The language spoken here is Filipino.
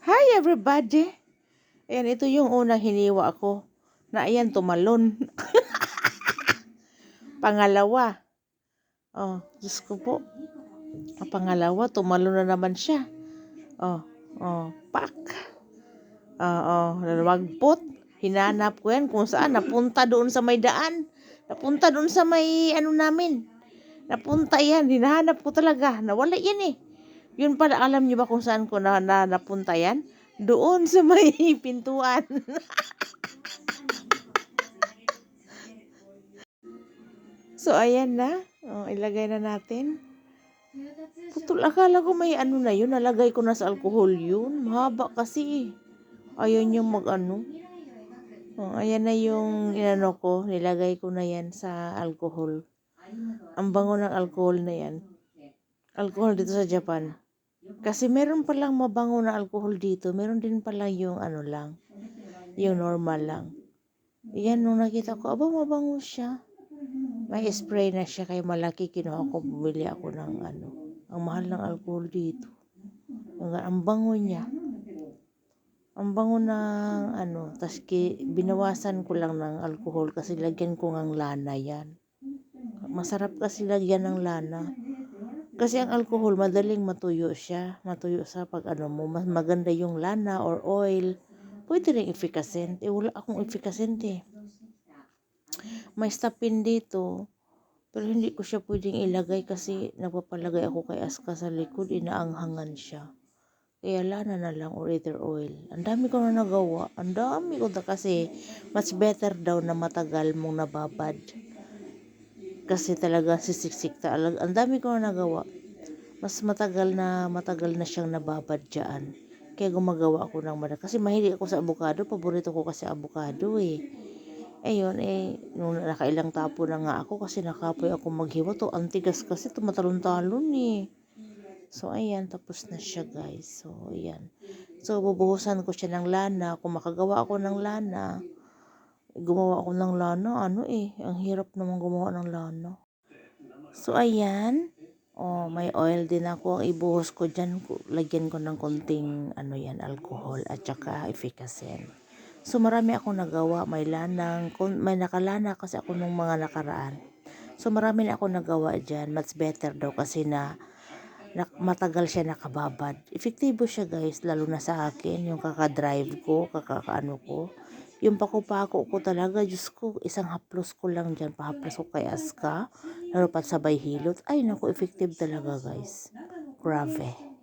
Hi everybody! Ayan, ito yung unang hiniwa ko na ayan, tumalon. Pangalawa. Oh, Diyos ko po. Pangalawa, tumalon na naman siya. Pak. Nalwagpot. Hinanap ko yan kung saan. Napunta doon sa may daan. Napunta doon sa may namin. Napunta yan. Hinahanap ko talaga. Nawala yan eh. Yun pala, alam niyo ba kung saan ko napunta yan? Doon sa may pintuan. So, ayan na. Ilagay na natin. Putol, akala ko may na yun. Nalagay ko na sa alcohol yun. Mahaba kasi. Ayaw niyo ayan na yung ko. Nilagay ko na yan sa alcohol. Ang bango ng alcohol na yan. Alcohol dito sa Japan. Kasi meron palang mabango na alcohol dito. Meron din pala yung lang. Yung normal lang. Yan, nung nakita ko, mabango siya. May spray na siya kaya malaki. Kinuha ko, bumili ako ng ang mahal ng alcohol dito. Ang bango niya. Ang bango ng tas binawasan ko lang ng alcohol kasi lagyan ko ng lana yan. Masarap kasi lagyan ng lana. Kasi ang alcohol, madaling matuyo siya. Matuyo sa pag mas maganda yung lana or oil. Pwede rin efficacent. Wala akong efficacent eh. May stapin dito. Pero hindi ko siya pwedeng ilagay kasi nagpapalagay ako kay Aska sa likod. Inaanghangan siya. Kaya lana na lang or either oil. Ang dami ko na nagawa. Ang dami ko na kasi much better daw na matagal mong nababad. Kasi talaga sisiksik talaga. Ang dami ko na nagawa. Mas matagal na siyang nababad dyan. Kaya gumagawa ako ng madami. Kasi mahilig ako sa avocado. Paborito ko kasi avocado eh. Ayun nung nakailang tapo na nga ako kasi nakapoy ako maghiwa to. Ang tigas kasi tumatalon-talon eh. So ayan, tapos na siya guys. So ayan. So bubuhusan ko siya ng lana. Kung makagawa ako ng lana, gumawa ako ng lana. Ang hirap naman gumawa ng lana. So ayan. May oil din ako. Ang ibuhos ko dyan, lagyan ko ng konting alcohol at saka efficacent. So marami akong nagawa. May nakalana kasi ako nung mga nakaraan. So marami na akong nagawa dyan. Much better daw kasi matagal siya nakababad. Epektibo siya guys, lalo na sa akin. Yung kakadrive ko, ko. Yung pakupako ko talaga, Diyos ko, isang haplos ko lang dyan. Pahaplos ko kay Aska. Lalo pa sabay hilot. Ay naku, effective talaga guys. Grabe.